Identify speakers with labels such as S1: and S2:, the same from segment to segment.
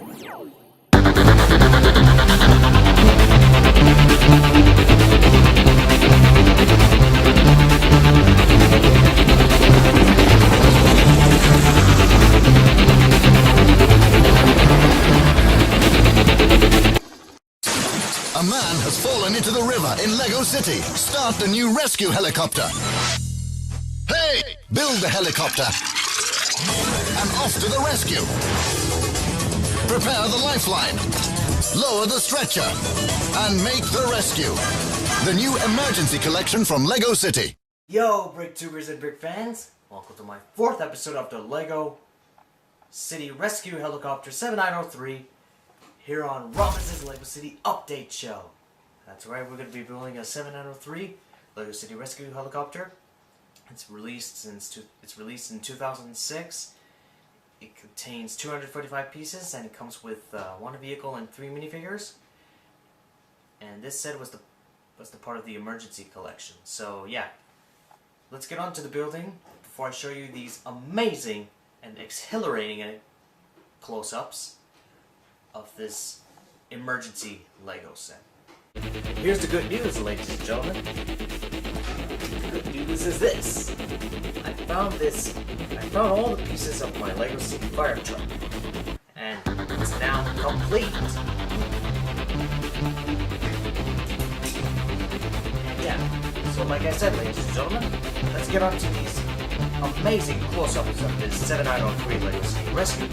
S1: A man has fallen into the river in Lego City. Start the new rescue helicopter. Hey! Build the helicopter. And off to the rescue. Prepare the lifeline. Lower the stretcher. And make the rescue. The new emergency collection from Lego City.
S2: Yo, BrickTubers and Brick fans. Welcome to my 4th episode of the Lego City Rescue Helicopter 7903. Here on Robin's Lego City Update Show. That's right, we're going to be building a 7903 Lego City Rescue Helicopter. It's released in 2006. It contains 245 pieces and it comes with one vehicle and 3 minifigures. And this set was the part of the emergency collection. So yeah, let's get on to the building before I show you these amazing and exhilarating close-ups of this emergency Lego set. Here's the good news, ladies and gentlemen. The good news is this. I found all the pieces of my Lego City fire truck. And it's now complete. And yeah, so like I said, ladies and gentlemen, let's get on to these amazing close-ups of this 7903 Lego City Rescue.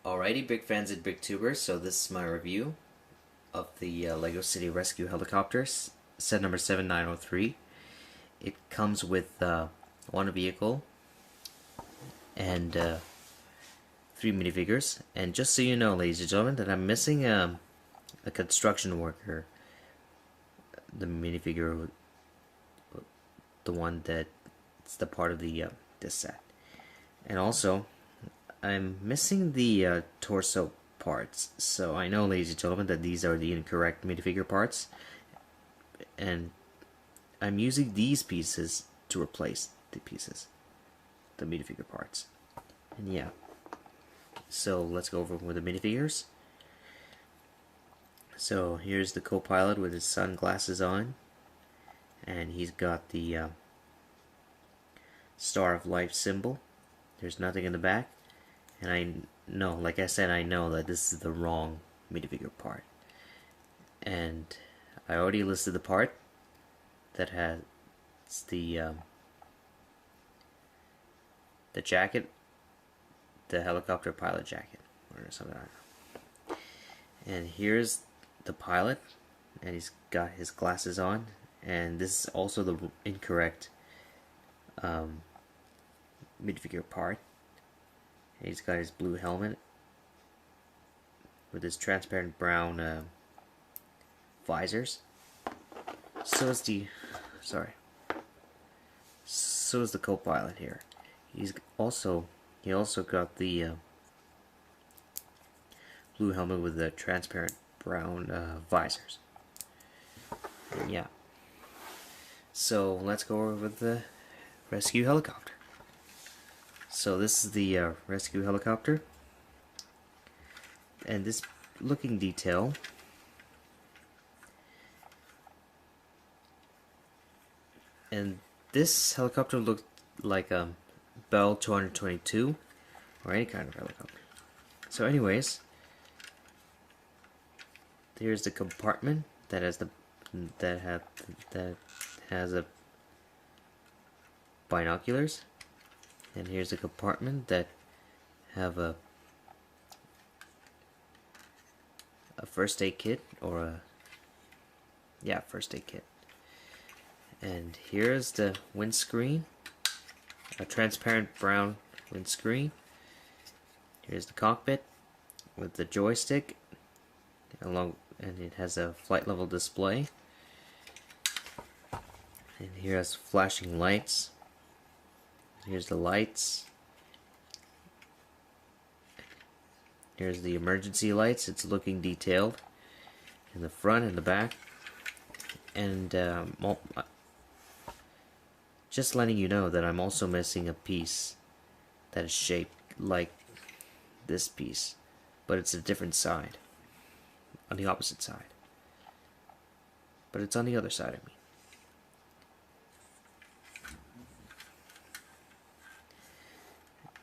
S2: Alrighty, big fans and big tubers, so this is my review of the Lego City Rescue Helicopters, set number 7903. It comes with one vehicle and 3 minifigures. And just so you know, ladies and gentlemen, that I'm missing a construction worker. The minifigure, the one that's the part of the this set. And also, I'm missing the torso parts, so I know, ladies and gentlemen, that these are the incorrect minifigure parts, and I'm using these pieces to replace the minifigure parts. And yeah, so let's go over with the minifigures. So here's the co-pilot with his sunglasses on, and he's got the Star of Life symbol. There's nothing in the back. And I know, like I said, I know that this is the wrong minifigure part. And I already listed the part that has the jacket, the helicopter pilot jacket, or something like that. And here's the pilot, and he's got his glasses on. And this is also the incorrect minifigure part. He's got his blue helmet with his transparent brown visors. So is the co-pilot here. He also got the blue helmet with the transparent brown visors. And yeah. So let's go over with the rescue helicopter.
S3: So this is the rescue helicopter, and this looking detail and this helicopter looked like a Bell 222 or any kind of helicopter. So anyways, here's the compartment that has a binoculars, and here's the compartment that have a first aid kit, or a first aid kit. And here's the windscreen, a transparent brown windscreen. Here's the cockpit with the joystick and it has a flight level display. And here's flashing lights. Here's the lights. Here's the emergency lights. It's looking detailed in the front and the back. And just letting you know that I'm also missing a piece that is shaped like this piece, but it's a different side, on the opposite side. But it's on the other side of me.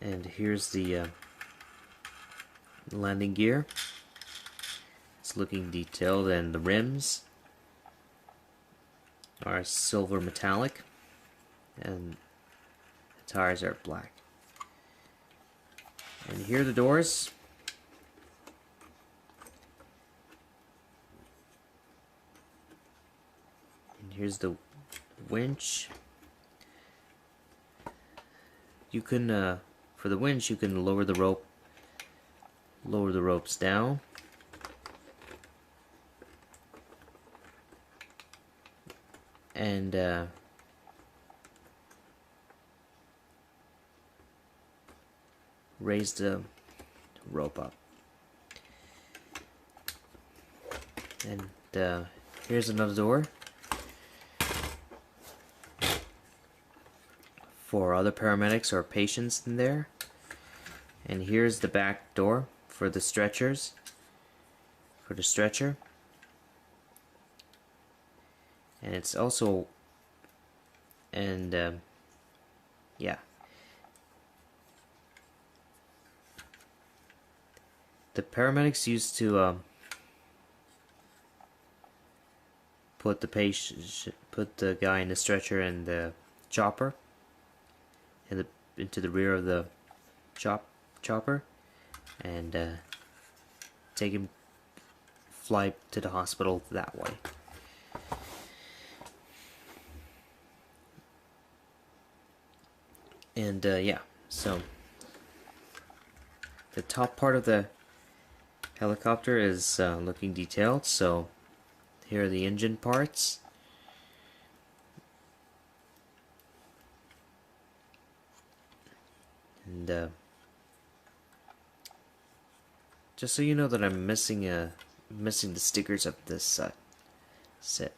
S3: And here's the landing gear. It's looking detailed, and the rims are silver metallic, and the tires are black. And here are the doors. And here's the winch. You can for the winch, you can lower the ropes down. And raise the rope up. And here's another door for other paramedics or patients in there. And here's the back door for the stretchers, for the stretcher. And it's also, and yeah, the paramedics used to put the guy in the stretcher and the chopper, and into the rear of the chopper, and take him, fly to the hospital that way. And yeah, so the top part of the helicopter is looking detailed. So here are the engine parts. And just so you know that I'm missing the stickers of this set.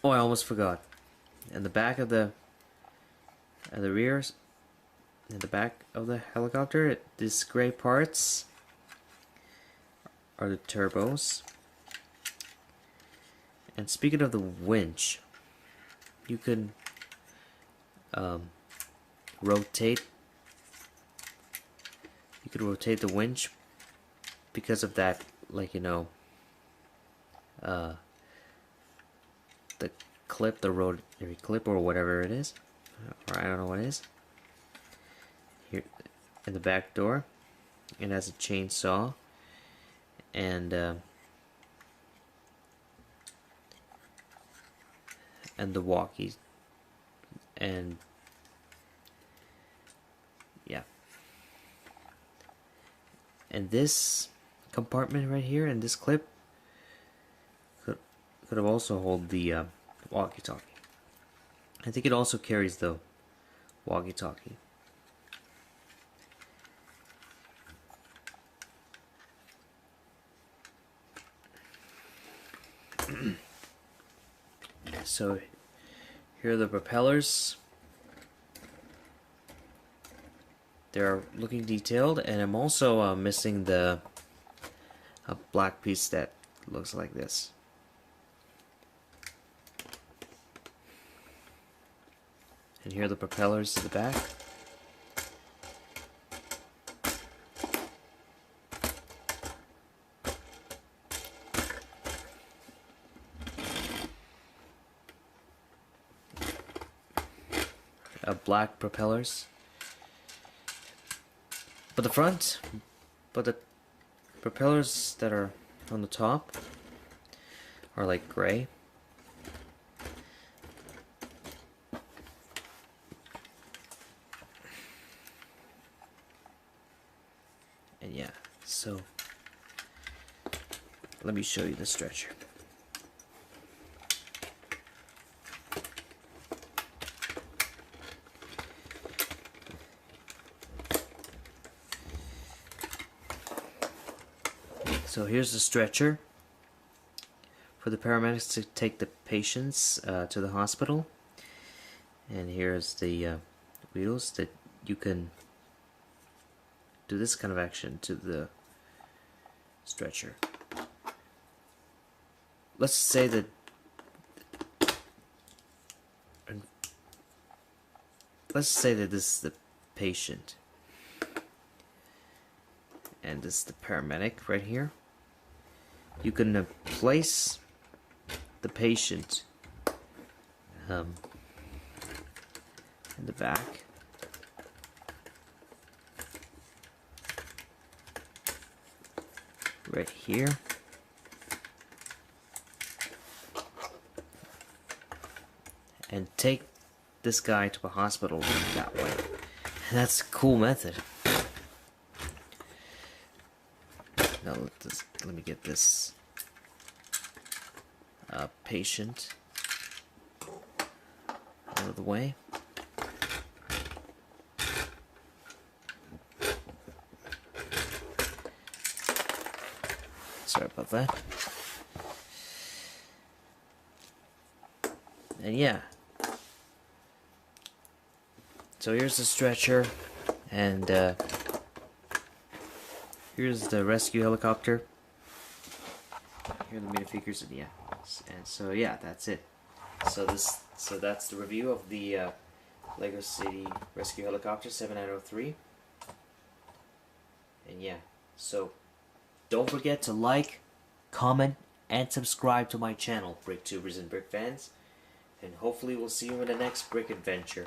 S3: Oh, I almost forgot. In the back of the rears, in the back of the helicopter, these gray parts are the turbos. And speaking of the winch, you can rotate the winch because of that, like, you know, the clip, the rotary clip, or whatever it is, or I don't know what it is. Here in the back door, it has a chainsaw, and the walkie, and yeah, and this compartment right here in this clip could have also hold the walkie-talkie. I think it also carries the walkie-talkie. So here are the propellers. They're looking detailed, and I'm also missing the black piece that looks like this. And here are the propellers at the back. Black propellers. But the propellers that are on the top are like gray. And yeah, so let me show you the stretcher. So here's the stretcher for the paramedics to take the patients to the hospital. And here's the wheels that you can do this kind of action to the stretcher. Let's say that this is the patient and this is the paramedic right here. You can place the patient in the back. Right here. And take this guy to a hospital that way. And that's a cool method. Now let me get this patient out of the way. Sorry about that. And yeah. So here's the stretcher, and here's the rescue helicopter. Here are the minifigures, and yeah. And so yeah, that's it. So that's the review of the Lego City Rescue Helicopter 7903. And yeah, so don't forget to like, comment, and subscribe to my channel, BrickTubers and Brick Fans. And hopefully we'll see you in the next Brick Adventure.